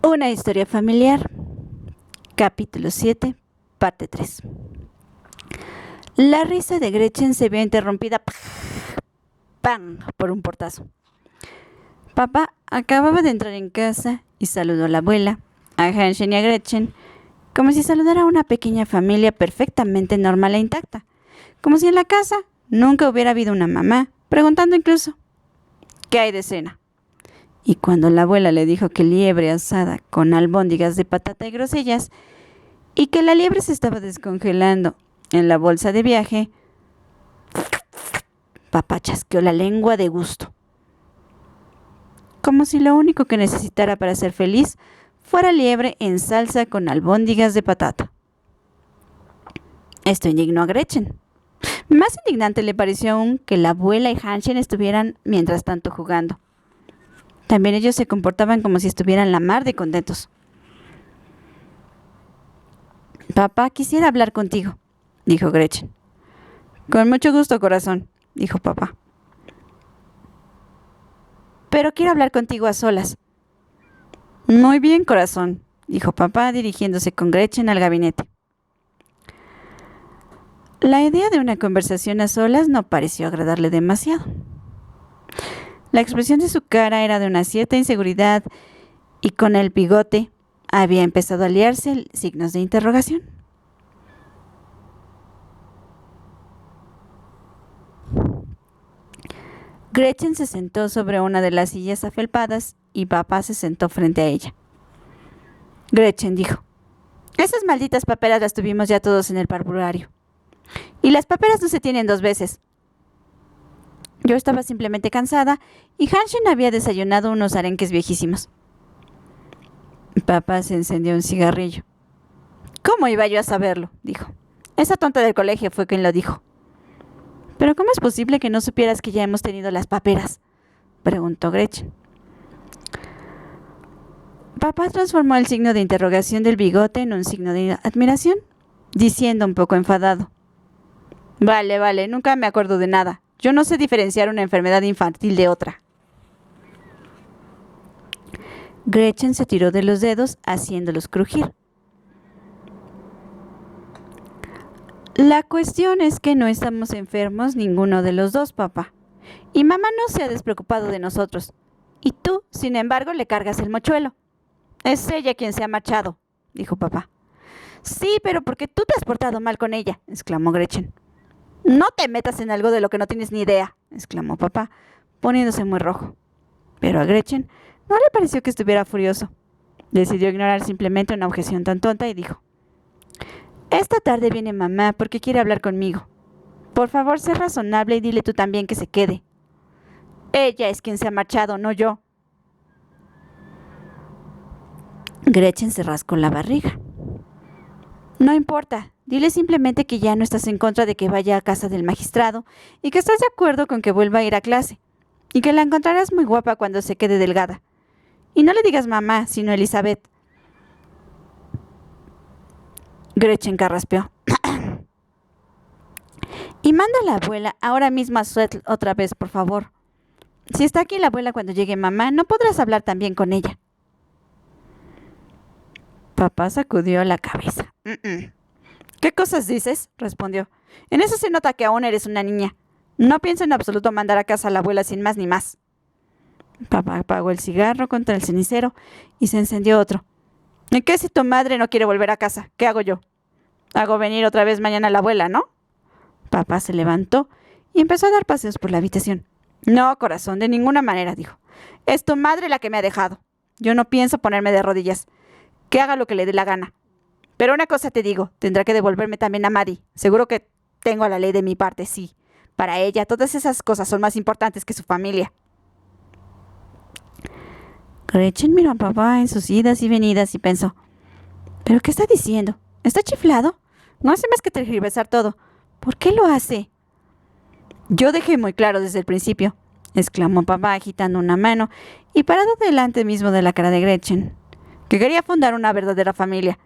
Una historia familiar, capítulo 7, parte 3. La risa de Gretchen se vio interrumpida ¡pam! Por un portazo. Papá acababa de entrar en casa y saludó a la abuela, a Hansen y a Gretchen, como si saludara a una pequeña familia perfectamente normal e intacta, como si en la casa nunca hubiera habido una mamá, preguntando incluso, ¿qué hay de cena? Y cuando la abuela le dijo que liebre asada con albóndigas de patata y grosellas, y que la liebre se estaba descongelando en la bolsa de viaje, papá chasqueó la lengua de gusto, como si lo único que necesitara para ser feliz fuera liebre en salsa con albóndigas de patata. Esto indignó a Gretchen. Más indignante le pareció aún que la abuela y Hansen estuvieran mientras tanto jugando. También ellos se comportaban como si estuvieran la mar de contentos. Papá, quisiera hablar contigo, dijo Gretchen. Con mucho gusto, corazón, dijo papá. Pero quiero hablar contigo a solas. Muy bien, corazón, dijo papá, dirigiéndose con Gretchen al gabinete. La idea de una conversación a solas no pareció agradarle demasiado. La expresión de su cara era de una cierta inseguridad y con el bigote había empezado a liarse signos de interrogación. Gretchen se sentó sobre una de las sillas afelpadas y papá se sentó frente a ella. Gretchen dijo, esas malditas paperas las tuvimos ya todos en el parvulario. Y las paperas no se tienen dos veces. Yo estaba simplemente cansada y Hansen había desayunado unos arenques viejísimos. Papá se encendió un cigarrillo. ¿Cómo iba yo a saberlo?, dijo. Esa tonta del colegio fue quien lo dijo. ¿Pero cómo es posible que no supieras que ya hemos tenido las paperas?, preguntó Gretchen. Papá transformó el signo de interrogación del bigote en un signo de admiración, diciendo un poco enfadado. Vale, nunca me acuerdo de nada. Yo no sé diferenciar una enfermedad infantil de otra. Gretchen se tiró de los dedos, haciéndolos crujir. La cuestión es que no estamos enfermos ninguno de los dos, papá. Y mamá no se ha despreocupado de nosotros. Y tú, sin embargo, le cargas el mochuelo. Es ella quien se ha marchado, dijo papá. Sí, pero porque tú te has portado mal con ella, exclamó Gretchen. No te metas en algo de lo que no tienes ni idea, exclamó papá, poniéndose muy rojo. Pero a Gretchen no le pareció que estuviera furioso. Decidió ignorar simplemente una objeción tan tonta y dijo, esta tarde viene mamá porque quiere hablar conmigo. Por favor, sé razonable y dile tú también que se quede. Ella es quien se ha marchado, no yo. Gretchen se rascó la barriga. No importa, dile simplemente que ya no estás en contra de que vaya a casa del magistrado y que estás de acuerdo con que vuelva a ir a clase y que la encontrarás muy guapa cuando se quede delgada. Y no le digas mamá, sino Elizabeth. Gretchen carraspeó. Y manda a la abuela ahora mismo a Sweat otra vez, por favor. Si está aquí la abuela cuando llegue mamá, no podrás hablar también con ella. Papá sacudió la cabeza. ¿Qué cosas dices?, respondió. En eso se nota que aún eres una niña. No pienso en absoluto mandar a casa a la abuela sin más ni más. Papá apagó el cigarro contra el cenicero y se encendió otro. ¿Y qué si tu madre no quiere volver a casa? ¿Qué hago yo? Hago venir otra vez mañana a la abuela, ¿no? Papá se levantó y empezó a dar paseos por la habitación. No, corazón, de ninguna manera, dijo. Es tu madre la que me ha dejado. Yo no pienso ponerme de rodillas. Que haga lo que le dé la gana. Pero una cosa te digo, tendrá que devolverme también a Maddie. Seguro que tengo la ley de mi parte, sí. Para ella, todas esas cosas son más importantes que su familia. Gretchen miró a papá en sus idas y venidas y pensó, ¿pero qué está diciendo? ¿Está chiflado? No hace más que tergiversar todo. ¿Por qué lo hace? Yo dejé muy claro desde el principio, exclamó papá agitando una mano y parado delante mismo de la cara de Gretchen, que quería fundar una verdadera familia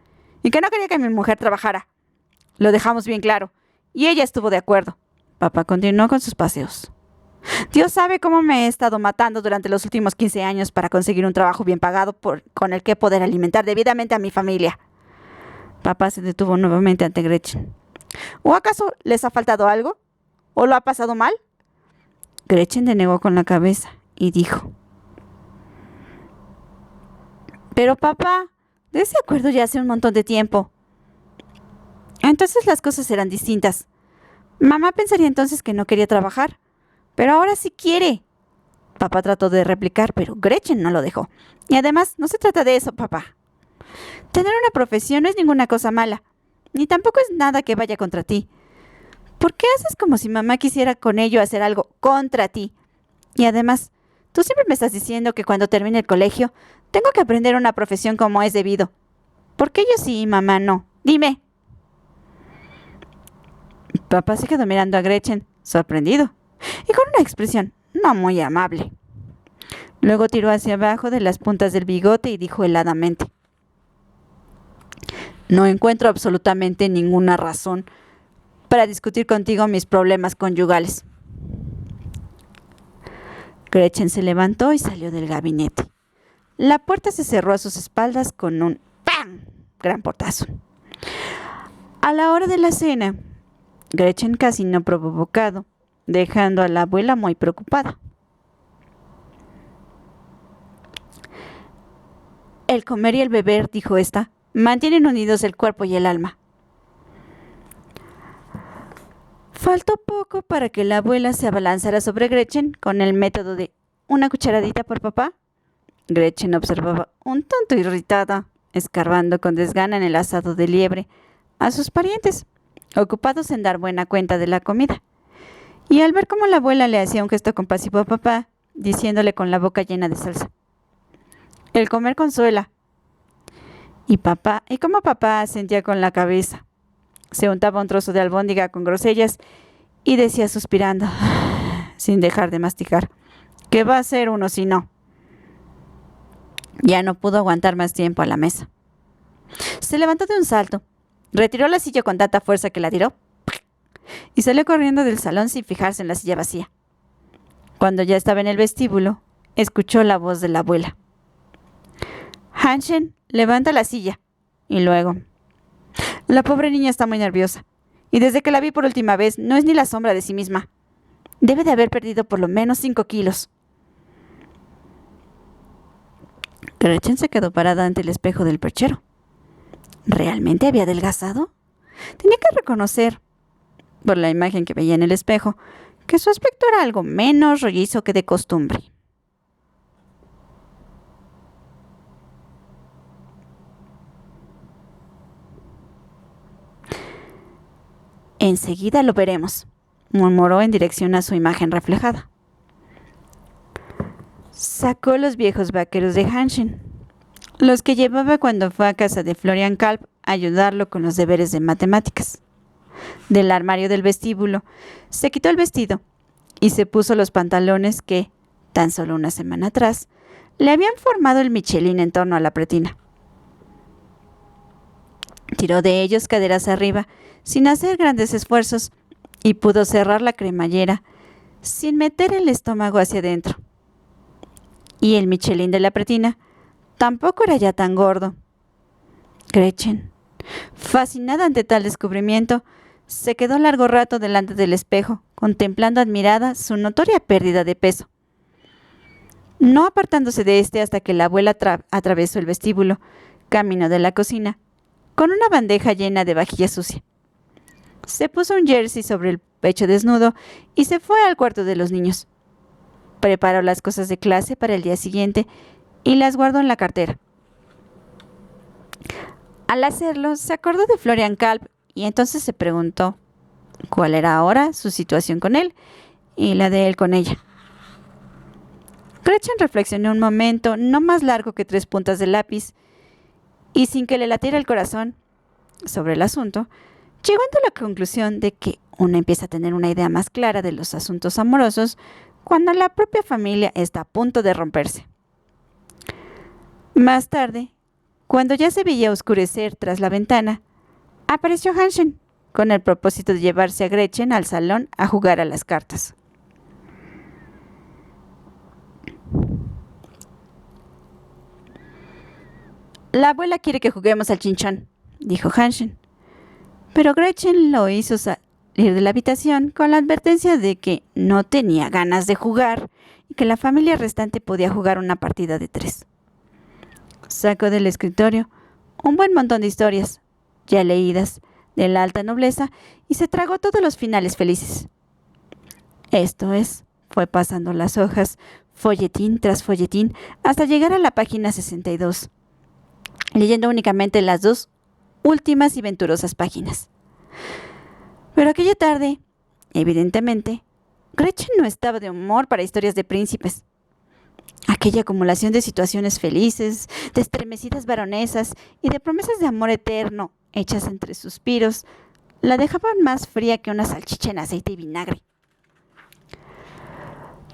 y que no quería que mi mujer trabajara. Lo dejamos bien claro y ella estuvo de acuerdo. Papá continuó con sus paseos. Dios sabe cómo me he estado matando durante los últimos 15 años para conseguir un trabajo bien pagado con el que poder alimentar debidamente a mi familia. Papá se detuvo nuevamente ante Gretchen. ¿O acaso les ha faltado algo? ¿O lo ha pasado mal? Gretchen denegó con la cabeza y dijo: Pero papá, de ese acuerdo ya hace un montón de tiempo. Entonces las cosas eran distintas. Mamá pensaría entonces que no quería trabajar, pero ahora sí quiere. Papá trató de replicar, pero Gretchen no lo dejó. Y además, no se trata de eso, papá. Tener una profesión no es ninguna cosa mala, ni tampoco es nada que vaya contra ti. ¿Por qué haces como si mamá quisiera con ello hacer algo contra ti? Y además, tú siempre me estás diciendo que cuando termine el colegio, tengo que aprender una profesión como es debido. ¿Por qué yo sí y mamá no? Dime. Papá se quedó mirando a Gretchen, sorprendido, y con una expresión no muy amable. Luego tiró hacia abajo de las puntas del bigote y dijo heladamente: No encuentro absolutamente ninguna razón para discutir contigo mis problemas conyugales. Gretchen se levantó y salió del gabinete. La puerta se cerró a sus espaldas con un ¡pam! Gran portazo. A la hora de la cena, Gretchen casi no probó bocado, dejando a la abuela muy preocupada. El comer y el beber, dijo esta, mantienen unidos el cuerpo y el alma. Faltó poco para que la abuela se abalanzara sobre Gretchen con el método de ¿una cucharadita por papá? Gretchen observaba un tanto irritada, escarbando con desgana en el asado de liebre a sus parientes, ocupados en dar buena cuenta de la comida. Y al ver cómo la abuela le hacía un gesto compasivo a papá, diciéndole con la boca llena de salsa: El comer consuela. Y como papá asentía con la cabeza. Se untaba un trozo de albóndiga con grosellas y decía suspirando, sin dejar de masticar: ¿Qué va a hacer uno si no? Ya no pudo aguantar más tiempo a la mesa. Se levantó de un salto, retiró la silla con tanta fuerza que la tiró y salió corriendo del salón sin fijarse en la silla vacía. Cuando ya estaba en el vestíbulo, escuchó la voz de la abuela: Hanschen, levanta la silla. Y luego: La pobre niña está muy nerviosa, y desde que la vi por última vez no es ni la sombra de sí misma. Debe de haber perdido por lo menos 5 kilos. Gretchen se quedó parada ante el espejo del perchero. ¿Realmente había adelgazado? Tenía que reconocer, por la imagen que veía en el espejo, que su aspecto era algo menos rollizo que de costumbre. Enseguida lo veremos, murmuró en dirección a su imagen reflejada. Sacó los viejos vaqueros de Hanschen, los que llevaba cuando fue a casa de Florian Kalb a ayudarlo con los deberes de matemáticas. Del armario del vestíbulo se quitó el vestido y se puso los pantalones que, tan solo una semana atrás, le habían formado el Michelin en torno a la pretina. Tiró de ellos caderas arriba, sin hacer grandes esfuerzos, y pudo cerrar la cremallera sin meter el estómago hacia adentro. Y el Michelin de la pretina tampoco era ya tan gordo. Gretchen, fascinada ante tal descubrimiento, se quedó largo rato delante del espejo, contemplando admirada su notoria pérdida de peso. No apartándose de este hasta que la abuela atravesó el vestíbulo, camino de la cocina, con una bandeja llena de vajilla sucia. Se puso un jersey sobre el pecho desnudo y se fue al cuarto de los niños. Preparó las cosas de clase para el día siguiente y las guardó en la cartera. Al hacerlo, se acordó de Florian Kalb y entonces se preguntó cuál era ahora su situación con él y la de él con ella. Gretchen reflexionó un momento, no más largo que 3 puntas de lápiz, y sin que le latiera el corazón sobre el asunto, llegando a la conclusión de que uno empieza a tener una idea más clara de los asuntos amorosos cuando la propia familia está a punto de romperse. Más tarde, cuando ya se veía oscurecer tras la ventana, apareció Hanschen con el propósito de llevarse a Gretchen al salón a jugar a las cartas. La abuela quiere que juguemos al chinchón, dijo Hanshin. Pero Gretchen lo hizo salir de la habitación con la advertencia de que no tenía ganas de jugar y que la familia restante podía jugar una partida de 3. Sacó del escritorio un buen montón de historias, ya leídas, de la alta nobleza, y se tragó todos los finales felices. Esto es, fue pasando las hojas, folletín tras folletín, hasta llegar a la página 62, leyendo únicamente las 2 últimas y venturosas páginas. Pero aquella tarde, evidentemente, Gretchen no estaba de humor para historias de príncipes. Aquella acumulación de situaciones felices, de estremecidas baronesas y de promesas de amor eterno, hechas entre suspiros, la dejaban más fría que una salchicha en aceite y vinagre.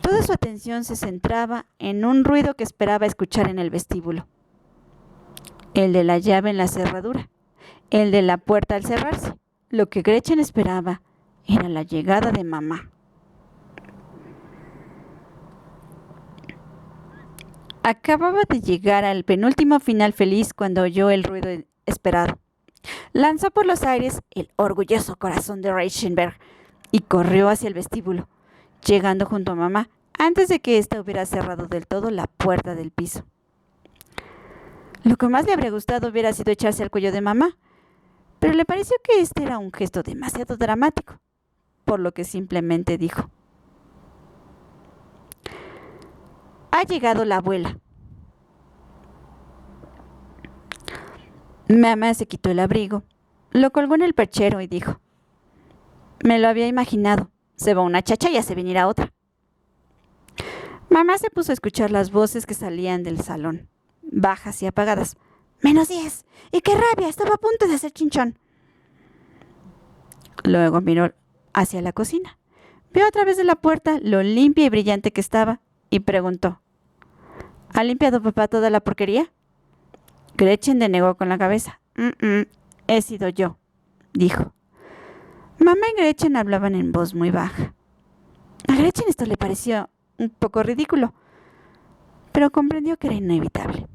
Toda su atención se centraba en un ruido que esperaba escuchar en el vestíbulo. El de la llave en la cerradura, el de la puerta al cerrarse. Lo que Gretchen esperaba era la llegada de mamá. Acababa de llegar al penúltimo final feliz cuando oyó el ruido esperado. Lanzó por los aires el orgulloso corazón de Reichenberg y corrió hacia el vestíbulo, llegando junto a mamá antes de que ésta hubiera cerrado del todo la puerta del piso. Lo que más le habría gustado hubiera sido echarse al cuello de mamá, pero le pareció que este era un gesto demasiado dramático, por lo que simplemente dijo: «Ha llegado la abuela». Mamá se quitó el abrigo, lo colgó en el perchero y dijo: «Me lo había imaginado. Se va una chacha y hace venir a otra». Mamá se puso a escuchar las voces que salían del salón, bajas y apagadas. «¡-10! ¡Y qué rabia! Estaba a punto de hacer chinchón». Luego miró hacia la cocina. Vio a través de la puerta lo limpia y brillante que estaba y preguntó: «¿Ha limpiado papá toda la porquería?». Gretchen denegó con la cabeza. He sido yo», dijo. Mamá y Gretchen hablaban en voz muy baja. A Gretchen esto le pareció un poco ridículo, pero comprendió que era inevitable.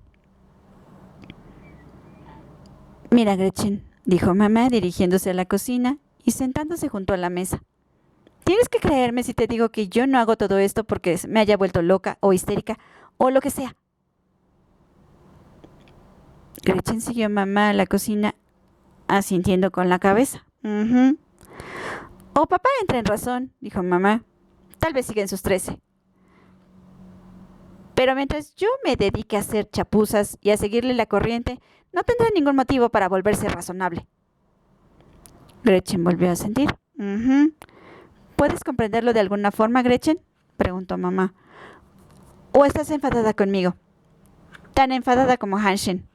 «Mira, Gretchen», dijo mamá dirigiéndose a la cocina y sentándose junto a la mesa. «Tienes que creerme si te digo que yo no hago todo esto porque me haya vuelto loca o histérica o lo que sea». Gretchen siguió a mamá a la cocina, asintiendo con la cabeza. «Oh, papá entra en razón», dijo mamá. «Tal vez siga en sus 13. Pero mientras yo me dedique a hacer chapuzas y a seguirle la corriente, no tendrá ningún motivo para volverse razonable». Gretchen volvió a sentir. «¿Puedes comprenderlo de alguna forma, Gretchen?», preguntó mamá. «¿O estás enfadada conmigo? Tan enfadada como Hanshin».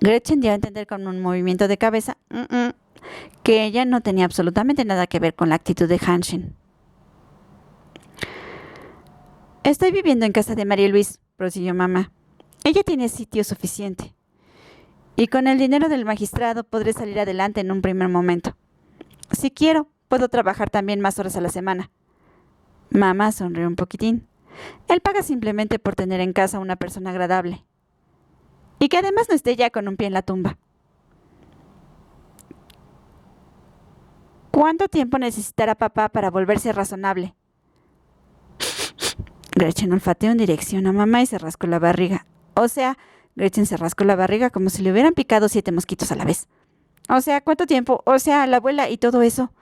Gretchen dio a entender con un movimiento de cabeza que ella no tenía absolutamente nada que ver con la actitud de Hanshin. «Estoy viviendo en casa de María Luis», prosiguió mamá. «Ella tiene sitio suficiente. Y con el dinero del magistrado podré salir adelante en un primer momento. Si quiero, puedo trabajar también más horas a la semana». Mamá sonrió un poquitín. «Él paga simplemente por tener en casa a una persona agradable. Y que además no esté ya con un pie en la tumba». «¿Cuánto tiempo necesitará papá para volverse razonable?». Gretchen olfateó en dirección a mamá y se rascó la barriga. Gretchen se rascó la barriga como si le hubieran picado 7 mosquitos a la vez. «¿Cuánto tiempo? La abuela y todo eso».